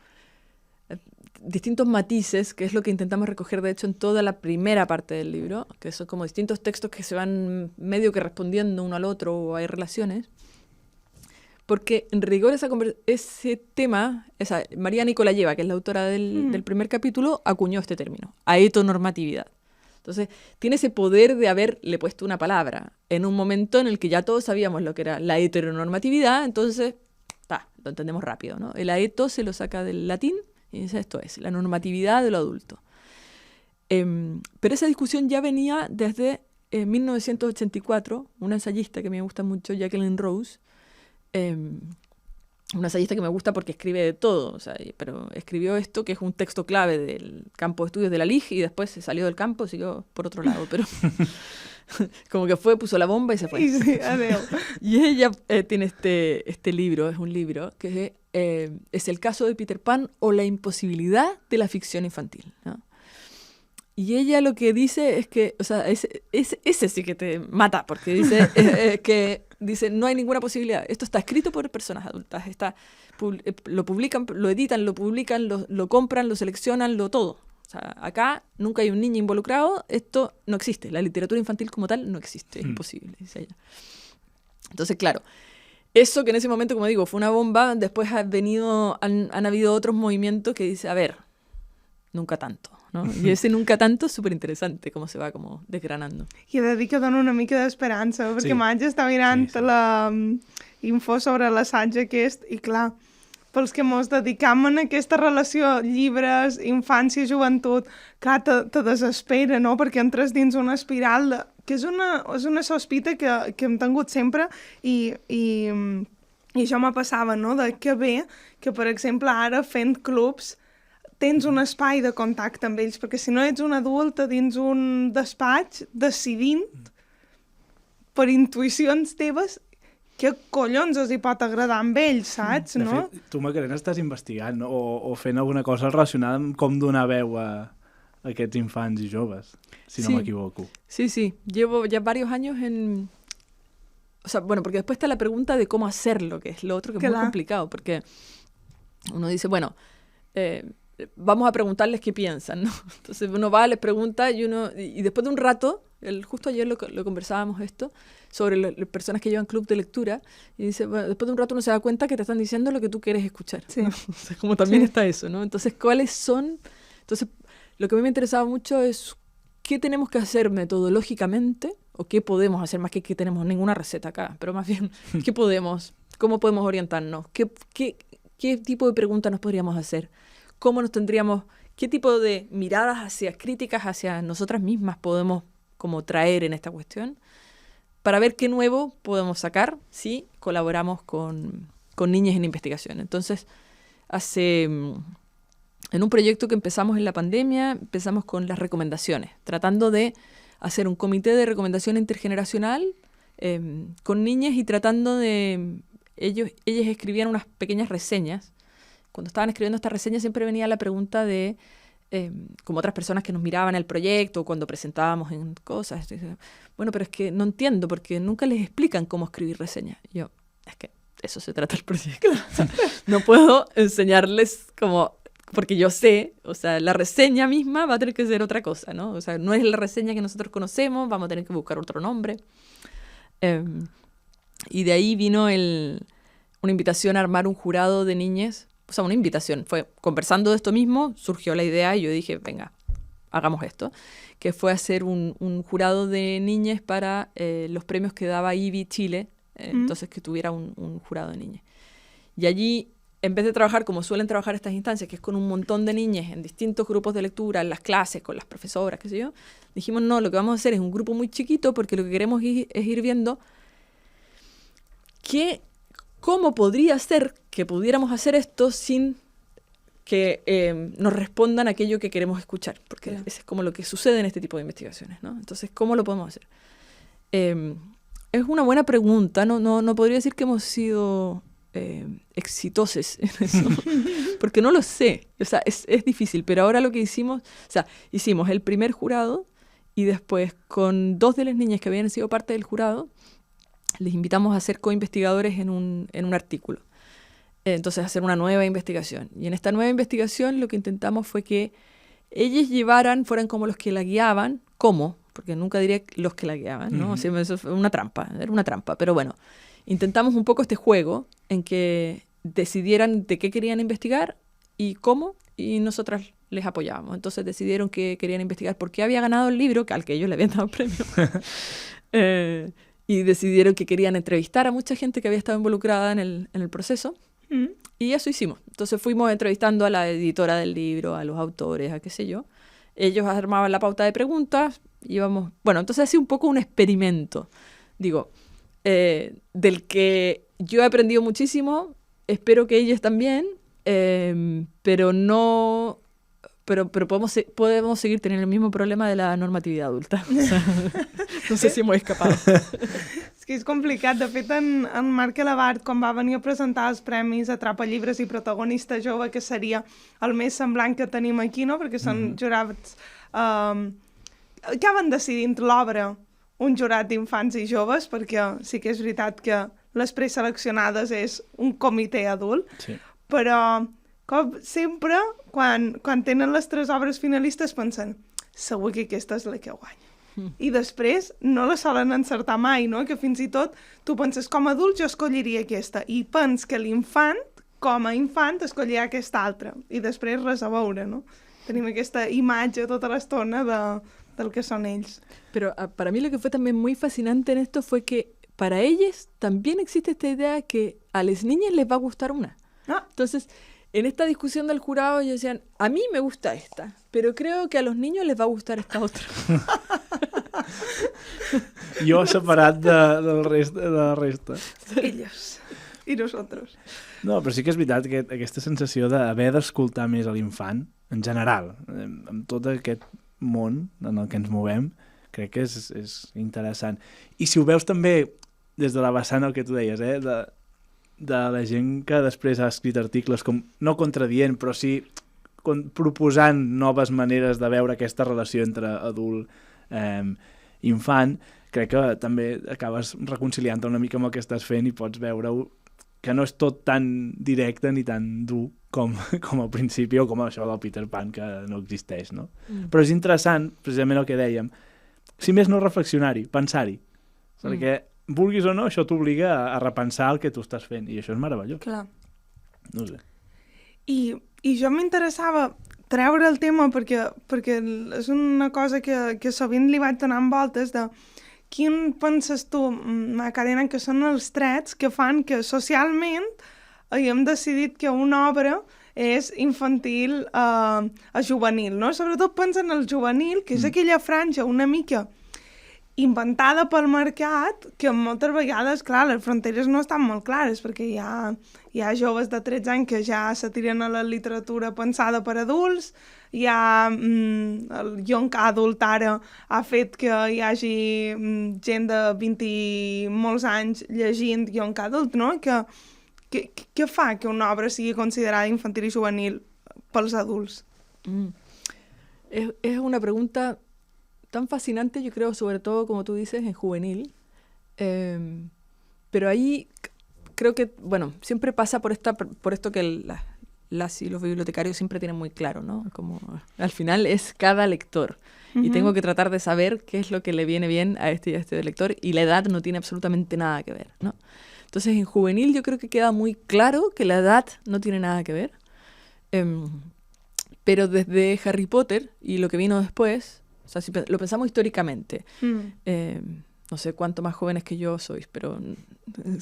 distintos matices, que es lo que intentamos recoger de hecho en toda la primera parte del libro, que son como distintos textos que se van medio que respondiendo uno al otro, o hay relaciones. Porque en rigor ese tema, María Nicolayeva, que es la autora del primer capítulo, acuñó este término, aetonormatividad. Entonces, tiene ese poder de haberle puesto una palabra en un momento en el que ya todos sabíamos lo que era la heteronormatividad, entonces, lo entendemos rápido, ¿no? El aeto se lo saca del latín y dice, esto es, la normatividad de lo adulto. Pero esa discusión ya venía desde 1984, una ensayista que me gusta mucho, Jacqueline Rose, una ensayista que me gusta porque escribe de todo, o sea, pero escribió esto que es un texto clave del campo de estudios de la LIG y después se salió del campo y siguió por otro lado, pero como que puso la bomba y se fue. Sí, adiós. Y ella tiene este libro, es un libro que es el caso de Peter Pan o la imposibilidad de la ficción infantil, ¿no? Y ella lo que dice es que, o sea, ese sí que te mata, porque dice que no hay ninguna posibilidad. Esto está escrito por personas adultas, lo publican, lo editan, lo publican, lo compran, lo seleccionan, todo. O sea, acá nunca hay un niño involucrado, esto no existe. La literatura infantil como tal no existe, es imposible, dice ella. Entonces, claro, eso que en ese momento, como digo, fue una bomba, después han habido otros movimientos que dice, a ver, nunca tanto, no? I ese nunca tanto és superinteressant, com se va com desgranando. I he de dir que dona una mica d'esperança, perquè m'haig d'estar mirant la info sobre l'assaig aquest, i clar, pels que mos dedicam en aquesta relació llibres, infància, joventut, clar, te desespera, no? Perquè entres dins una espiral que és una sospita que hem tingut sempre i això me passava, no? De que bé que, per exemple, ara fent clubs tens un espai de contacte amb ells, perquè si no ets un adult dins un despatx decidint per intuïcions teves què collons els hi pot agradar amb ells, saps? De no? fet, tu, Macarena, estàs investigant o fent alguna cosa relacionada amb com donar veu a aquests infants i joves, si no m'equivoco. Sí, llevo ya varios años en... O sea, bueno, porque después está la pregunta de cómo hacerlo, que es lo otro que es muy complicado, porque uno dice, bueno... vamos a preguntarles qué piensan, ¿no? Entonces uno va, les pregunta y después de un rato, justo ayer lo conversábamos esto, sobre las personas que llevan club de lectura, y dice, bueno, después de un rato uno se da cuenta que te están diciendo lo que tú quieres escuchar, sí. ¿no? O sea, como también está eso, ¿no? Entonces, ¿cuáles son? Entonces, lo que a mí me interesaba mucho es qué tenemos que hacer metodológicamente, o qué podemos hacer, más que tenemos ninguna receta acá, pero más bien, ¿qué podemos? ¿Cómo podemos orientarnos? ¿Qué tipo de preguntas nos podríamos hacer? ¿Cómo nos tendríamos, qué tipo de miradas críticas hacia nosotras mismas podemos como traer en esta cuestión para ver qué nuevo podemos sacar si colaboramos con niñas en investigación? Entonces, en un proyecto que empezamos en la pandemia, empezamos con las recomendaciones, tratando de hacer un comité de recomendación intergeneracional con niñas y tratando de... Ellas escribían unas pequeñas reseñas. Cuando estaban escribiendo esta reseña siempre venía la pregunta de, como otras personas que nos miraban el proyecto, cuando presentábamos en cosas, bueno, pero es que no entiendo, porque nunca les explican cómo escribir reseñas. Y yo, es que eso se trata el proyecto. O sea, no puedo enseñarles como, porque yo sé, o sea, la reseña misma va a tener que ser otra cosa, ¿no? O sea, no es la reseña que nosotros conocemos, vamos a tener que buscar otro nombre. Y de ahí vino una invitación a armar un jurado de niñas. O sea, una invitación, fue conversando de esto mismo, surgió la idea y yo dije, venga, hagamos esto, que fue hacer un jurado de niñas para los premios que daba IBI Chile, entonces que tuviera un jurado de niñas. Y allí, en vez de trabajar como suelen trabajar estas instancias, que es con un montón de niñas en distintos grupos de lectura, en las clases, con las profesoras, qué sé yo, dijimos, no, lo que vamos a hacer es un grupo muy chiquito porque lo que queremos es ir viendo cómo podría ser que pudiéramos hacer esto sin que nos respondan aquello que queremos escuchar, porque eso es como lo que sucede en este tipo de investigaciones, ¿no? Entonces, ¿cómo lo podemos hacer? Es una buena pregunta, no podría decir que hemos sido exitosos en eso, porque no lo sé, o sea, es difícil, pero ahora lo que hicimos, o sea, hicimos el primer jurado y después con 2 de las niñas que habían sido parte del jurado, les invitamos a ser coinvestigadores en un artículo. Entonces, hacer una nueva investigación. Y en esta nueva investigación lo que intentamos fue que ellos fueran como los que la guiaban. ¿Cómo? Porque nunca diría los que la guiaban, ¿no? O sea, eso fue era una trampa. Pero bueno, intentamos un poco este juego en que decidieran de qué querían investigar y cómo, y nosotras les apoyábamos. Entonces decidieron que querían investigar por qué había ganado el libro, al que ellos le habían dado premio. Y decidieron que querían entrevistar a mucha gente que había estado involucrada en el proceso. Y eso hicimos. Entonces fuimos entrevistando a la editora del libro, a los autores, a qué sé yo. Ellos armaban la pauta de preguntas. Íbamos... Bueno, entonces ha sido un poco un experimento. Digo, del que yo he aprendido muchísimo. Espero que ellos también. Pero no... Pero podemos seguir teniendo el mismo problema de la normatividad adulta. O sea, no sé si hemos escapado. És que és complicat. De fet, en Marc Elabart, quan va venir a presentar els premis Atrapa Llibres i Protagonista Jove, que seria el més semblant que tenim aquí, no? Perquè són jurats... acaben decidint l'obra un jurat d'infants i joves, perquè sí que és veritat que les preseleccionades és un comitè adult, Sí. però... Com sempre, quan tenen les 3 obres finalistes, pensen segur que aquesta és la que guanya. I després no la solen encertar mai, no? Que fins i tot tu penses, com a adult jo escolliria aquesta, i pens que l'infant, com a infant, escollirà aquesta altra. I després res a veure, no? Tenim aquesta imatge tota l'estona del que són ells. Pero para mí lo que fue también muy fascinante en esto fue que para ellos también existe esta idea que a las niñas les va a gustar una. Ah. Entonces... En esta discusión del jurado ellos decían, a mí me gusta esta, pero creo que a los niños les va a gustar esta otra. Jo separat de la resta. Ellos. I nosaltres. No, però sí que és veritat que aquesta sensació d'haver d'escoltar més a l'infant, en general, amb tot aquest món en el que ens movem, crec que és interessant. I si ho veus també des de la vessant el que tu deies, de la gent que després ha escrit articles com, no contradient, però sí proposant noves maneres de veure aquesta relació entre adult i infant, crec que també acabes reconciliant-te una mica amb el que estàs fent i pots veure que no és tot tan directe ni tan dur com al principi o com això del Peter Pan, que no existeix, no? Però és interessant, precisament el que dèiem, si més no reflexionar-hi, pensar-hi, perquè vulguis o no, això t'obliga a repensar el que tu estàs fent, i això és meravellós. Clar. No sé. I jo m'interessava treure el tema perquè és una cosa que sovint li vaig donant voltes de quin penses tu, Macarena, que són els trets que fan que socialment haguem decidit que una obra és infantil a juvenil, no? Sobretot pensa en el juvenil, que és aquella franja una mica inventada pel mercat, que moltes vegades, clar, les fronteres no estan molt clares, perquè hi ha joves de 13 anys que ja se tiren a la literatura pensada per adults, hi ha el young adult ara ha fet que hi hagi gent de 20 i molts anys llegint young adult, no? Què fa que una obra sigui considerada infantil i juvenil pels adults? Es una pregunta tan fascinante, yo creo, sobre todo, como tú dices, en juvenil. Pero ahí creo que, bueno, siempre pasa por esto que las y los bibliotecarios siempre tienen muy claro, ¿no? Como al final es cada lector. Y tengo que tratar de saber qué es lo que le viene bien a este y a este lector, y la edad no tiene absolutamente nada que ver, ¿no? Entonces, en juvenil yo creo que queda muy claro que la edad no tiene nada que ver. Pero desde Harry Potter y lo que vino después, o sea, si lo pensamos históricamente, no sé cuánto más jóvenes que yo sois, pero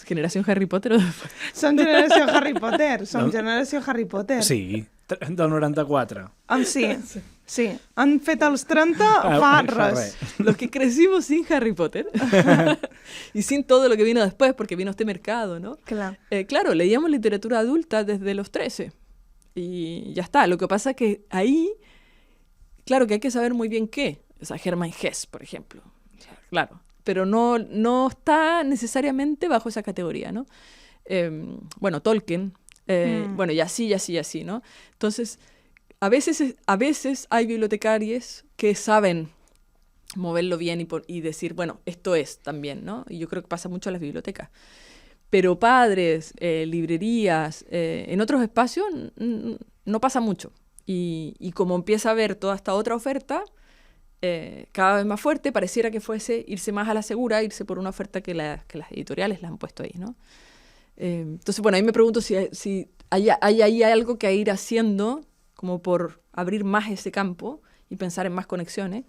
¿generación Harry Potter o después? Som generació Harry Potter, som generació Harry Potter. Sí, del 94. Sí. Han fet els 30 fa res. Los que crecimos sin Harry Potter y sin todo lo que vino después, porque vino este mercado, ¿no? Claro, leíamos literatura adulta desde los 13 y ya está. Lo que pasa es que ahí, claro que hay que saber muy bien qué. O sea, Hermann Hesse, por ejemplo. Claro. Pero no está necesariamente bajo esa categoría, ¿no? Bueno, Tolkien, bueno, y así, ¿no? Entonces, a veces hay bibliotecarios que saben moverlo bien y decir, bueno, esto es también, ¿no? Y yo creo que pasa mucho en las bibliotecas. Pero padres, librerías, en otros espacios no pasa mucho. Y como empieza a haber toda esta otra oferta, cada vez más fuerte, pareciera que fuese irse más a la segura, irse por una oferta que las editoriales la han puesto ahí, ¿no? Entonces, bueno, ahí me pregunto si hay algo que ir haciendo como por abrir más ese campo y pensar en más conexiones.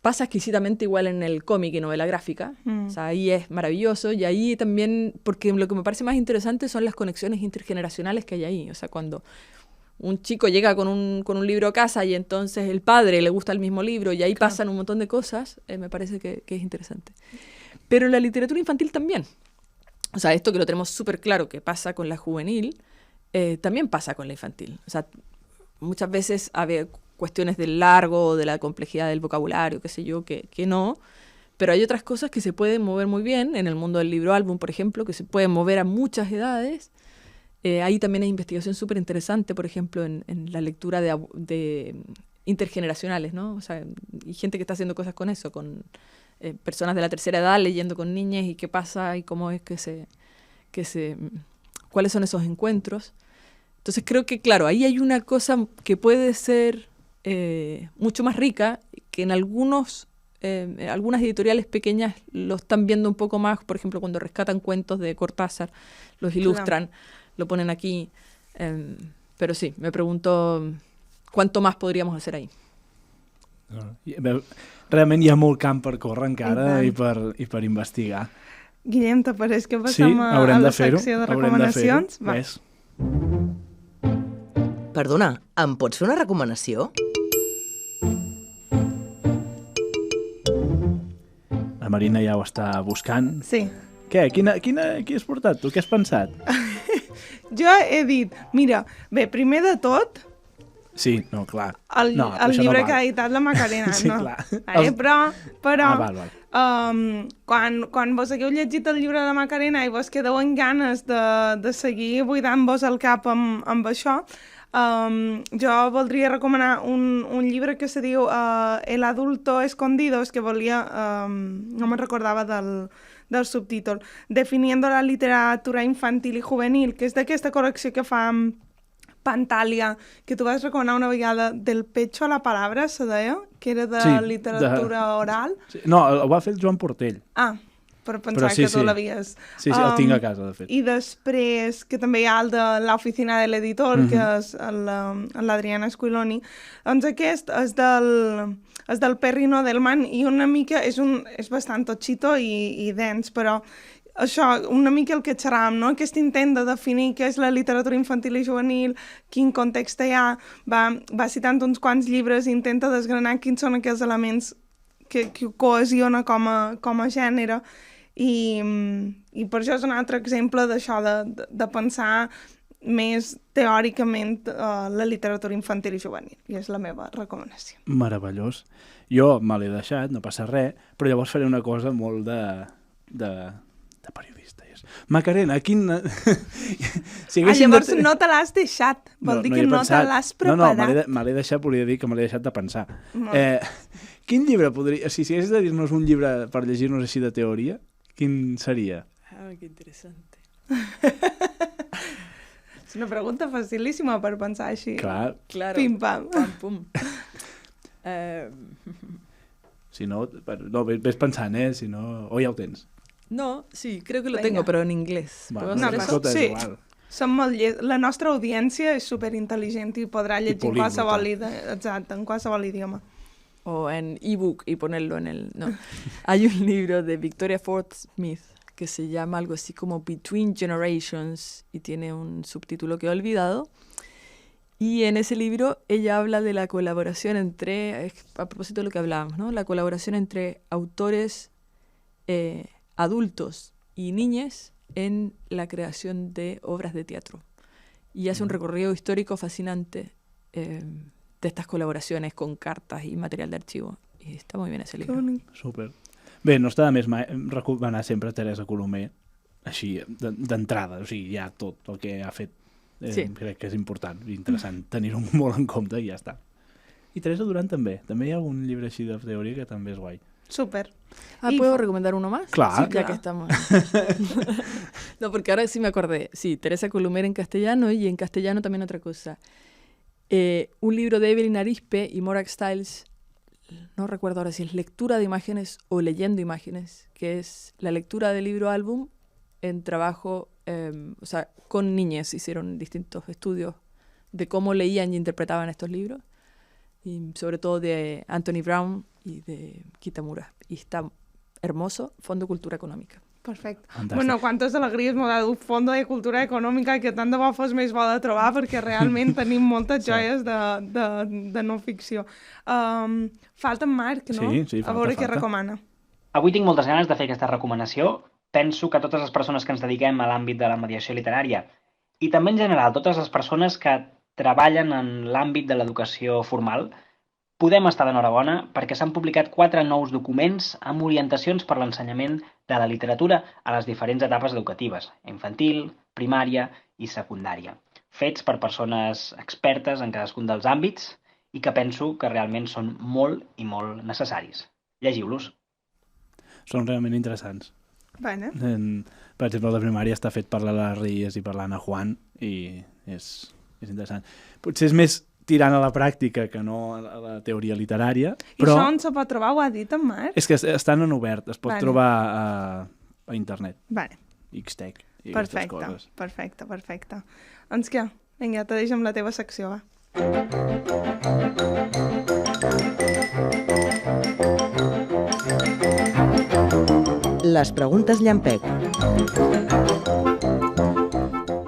Pasa exquisitamente igual en el cómic y novela gráfica. O sea, ahí es maravilloso. Y ahí también, porque lo que me parece más interesante son las conexiones intergeneracionales que hay ahí. O sea, cuando un chico llega con un libro a casa y entonces el padre le gusta el mismo libro y ahí pasan un montón de cosas, me parece que es interesante. Pero en la literatura infantil también. O sea, esto que lo tenemos súper claro que pasa con la juvenil, también pasa con la infantil. O sea, muchas veces había cuestiones del largo, de la complejidad del vocabulario, qué sé yo, que no. Pero hay otras cosas que se pueden mover muy bien, en el mundo del libro álbum, por ejemplo, que se pueden mover a muchas edades. Ahí también hay investigación súper interesante, por ejemplo, en la lectura de intergeneracionales, ¿no? O sea, y gente que está haciendo cosas con eso, con personas de la tercera edad leyendo con niñas y qué pasa y cómo es cuáles son esos encuentros. Entonces creo que, claro, ahí hay una cosa que puede ser mucho más rica, que en algunas editoriales pequeñas lo están viendo un poco más, por ejemplo, cuando rescatan cuentos de Cortázar, los ilustran, lo ponen aquí. Pero sí, me pregunto cuánto más podríamos hacer ahí. Realment hi ha molt camp per córrer encara i per investigar. Guillem, te pareix que passem a la secció de recomanacions? Va. Perdona, em pots fer una recomanació? La Marina ja ho està buscant. Sí. Què? Qui has portat tu? Què has pensat? Jo he dit, mira, bé, primer de tot, Sí, no, clar. el llibre que ha editat la Macarena, Sí, no. clar. Però val. quan vos hagueu llegit el llibre de la Macarena i vos quedeu amb ganes de seguir buidant-vos el cap amb això, jo voldria recomanar un llibre que se diu El adulto escondido, és que volia, no me'n recordava del subtítol, Definiendo la literatura infantil i juvenil, que és d'aquesta col·lecció que fa Pantàlia, que tu vas recomanar una vegada, Del pecho a la palabra, se deia, que era de literatura oral. Sí. No, ho va fer el Joan Portell. Ah, per pensar que tu l'havies. Sí, el tinc a casa, de fet. I després, que també hi ha el de l'oficina de l'editor, que és l'Adriana Squiloni. Doncs aquest és del Perry Nodelman i una mica és bastant tochito i dens, però això, una mica el que xerràvem, no? Aquest intent de definir què és la literatura infantil i juvenil, quin context hi ha, va citant uns quants llibres i intenta desgranar quins són aquells elements que cohesiona com a gènere i per això és un altre exemple d'això, de pensar més teòricament la literatura infantil i juvenil, i és la meva recomanació. Meravellós. Jo me l'he deixat, no passa res, però llavors faré una cosa molt de periodista. Macarena, quin... llavors no te l'has deixat, vol dir que no te l'has preparat. No, me l'he deixat, volia dir que me l'he deixat de pensar. Quin llibre podria... Si hagués de dir-nos un llibre per llegir-nos així de teoria, quin seria? Ah, que interessante. És una pregunta facilíssima per pensar així. Claro. Pim-pam. Pum. Si no, ves pensant, si no... O ja ho tens? No, sí, creo que lo tengo, pero en inglés. Bueno, no, escolta, sí. igual. La nostra audiència és superintel·ligent i podrà llegir en qualsevol idioma. O en ebook y ponerlo en el... No. Hay un libro de Victoria Ford Smith que se llama algo así como Between Generations y tiene un subtítulo que he olvidado. Y en ese libro ella habla de la colaboración entre, a propósito de lo que hablábamos, ¿no? La colaboración entre autores adultos y niñas en la creación de obras de teatro. Y hace un recorrido histórico fascinante de estas colaboraciones con cartas y material de archivo. I està molt bé ese libro. Super. Bé, no està de més recomanar sempre Teresa Colomer, així, d'entrada, o sigui, ja tot el que ha fet crec que és important i interessant tenir-ho molt en compte i ja està. I Teresa Duran també. També hi ha algun llibre així de teoria que també és guai. Súper. ¿Puedo recomendar uno más? Claro. Sí, ya que estamos. No, porque ahora sí me acordé. Sí, Teresa Colomer en castellano y en castellano también otra cosa. Un libro de Evelyn Arispe y Morag Stiles, no recuerdo ahora si es lectura de imágenes o leyendo imágenes, que es la lectura del libro álbum en trabajo, o sea, con niñas. Hicieron distintos estudios de cómo leían y interpretaban estos libros, y sobre todo de Anthony Brown y de Kitamura. Y está hermoso, Fondo Cultura Econòmica. Perfecte. Fantàstic. Bueno, quantes alegries m'ha dat un Fondo de Cultura Econòmica, que tant de bo fos més bo de trobar, perquè realment tenim moltes joies de no ficció. Falta en Marc, no? Sí, A veure què falta. recomana. Avui tinc moltes ganes de fer aquesta recomanació. Penso que totes les persones que ens dediquem a l'àmbit de la mediació literària i també en general totes les persones que treballen en l'àmbit de l'educació formal podem estar d'enhorabona perquè s'han publicat 4 nous documents amb orientacions per l'ensenyament de la literatura a les diferents etapes educatives, infantil, primària i secundària, fets per persones expertes en cadascun dels àmbits i que penso que realment són molt i molt necessaris. Llegiu-los. Són realment interessants. Bueno. Per exemple, el de primària està fet per l'Ala Reyes i per l'Anna Juan i és interessant. Potser és més tirant a la pràctica que no a la teoria literària, però... I això on se pot trobar? Ho ha dit en Marc? És que estan en obert, es pot trobar a internet, Vale. Xtech i aquestes coses. Perfecte. Doncs què? Vinga, te deixo amb la teva secció, va. Les preguntes llampec.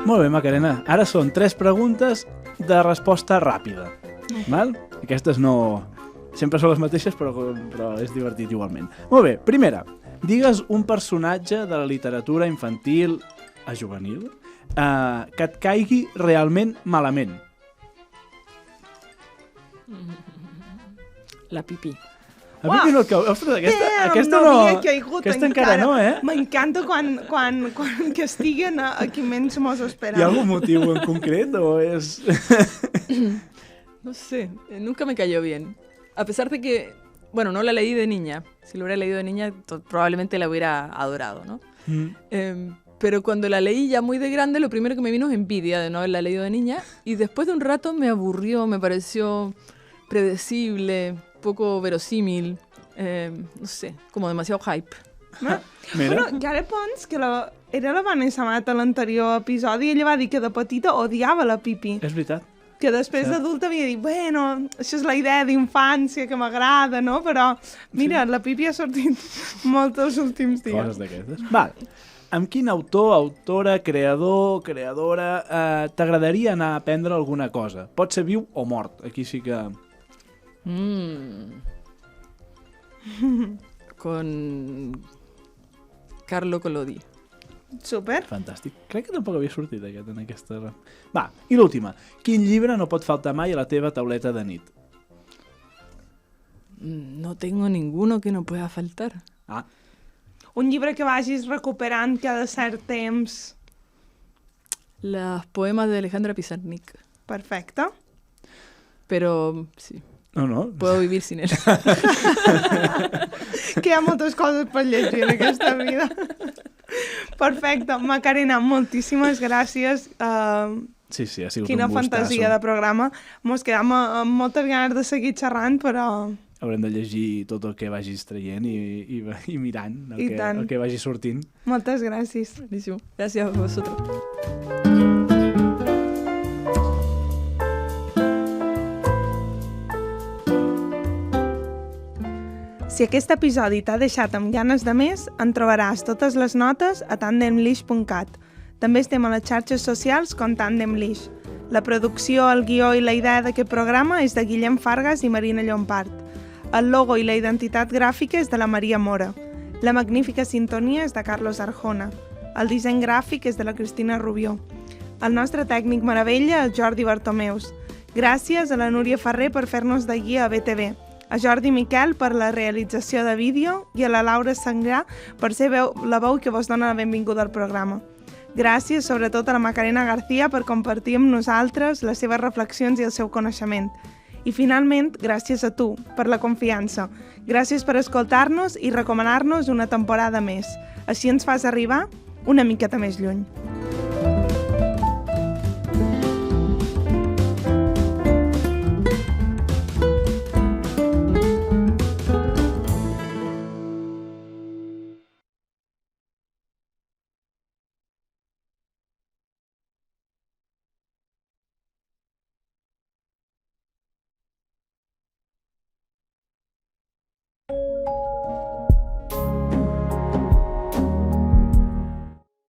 Molt bé, Macarena. Ara són 3 preguntes de resposta ràpida. Val? Aquestes no... Sempre són les mateixes, però és divertit igualment. Molt bé, primera. Digues un personatge de la literatura infantil a juvenil que et caigui realment malament. La pipí. A mi no et cau... Ostres, aquesta no no... havia caigut Aquesta encara no, eh? M'encanta quan castiguen a qui menys mos esperava. Hi ha algun motiu en concret o és... No sé, nunca me cayó bien. A pesar de que, bueno, no la leí de niña. Si lo hubiera leído de niña, probablemente la hubiera adorado, ¿no? Pero cuando la leí ya muy de grande, lo primero que me vino es envidia de no haberla leído de niña. Y después de un rato me aburrió, me pareció predecible, poco verosímil, no sé, como demasiado hype. Mira. Bueno, Gary Pons, que era la Vanessa Mata a l'anterior episodi, ella va dir que de petita odiava la pipi. És veritat. Que després d'adulta havia dit, bueno, això és la idea d'infància que m'agrada, no? Però, mira, la pipi ha sortit molt els últims dies. Coses d'aquestes. Val. Amb quin autor, autora, creador, creadora t'agradaria anar a aprendre alguna cosa? Pot ser viu o mort. Aquí sí que... Con Carlo Collodi. Super. Fantàstic. Crec que tampoc havia sortit aquest en aquesta... Va, i l'última. Quin llibre no pot faltar mai a la teva tauleta de nit? No tengo ninguno que no pueda faltar. Ah, Un llibre que vagis recuperant cada cert temps. Los poemas de Alejandra Pizarnik. Perfecte. Pero sí, no. puedo vivir sin él. Que hi ha moltes coses per llegir en aquesta vida. Perfecte. Macarena, moltíssimes gràcies. Sí, ha sigut Quina un gustasso. fantasia de programa. Mos quedam amb moltes ganes de seguir xerrant, però... Haurem de llegir tot el que vagis traient i mirant el que vagi sortint. Moltes gràcies. Buenísimo. Gracias a vosotros. Si aquest episodi t'ha deixat amb ganes de més, en trobaràs totes les notes a tandemlish.cat. També estem a les xarxes socials com Tandemlish. La producció, el guió i la idea d'aquest programa és de Guillem Fargas i Marina Llompart. El logo i la identitat gràfica és de la Maria Mora. La magnífica sintonia és de Carlos Arjona. El disseny gràfic és de la Cristina Rubió. El nostre tècnic meravella és Jordi Bartomeus. Gràcies a la Núria Ferrer per fer-nos de guia a BTV, a Jordi Miquel per la realització de vídeo i a la Laura Sangrà per ser la veu que vos dona la benvinguda al programa. Gràcies sobretot a la Macarena García per compartir amb nosaltres les seves reflexions i el seu coneixement. I finalment, gràcies a tu per la confiança. Gràcies per escoltar-nos i recomanar-nos una temporada més. Així ens fas arribar una miqueta més lluny.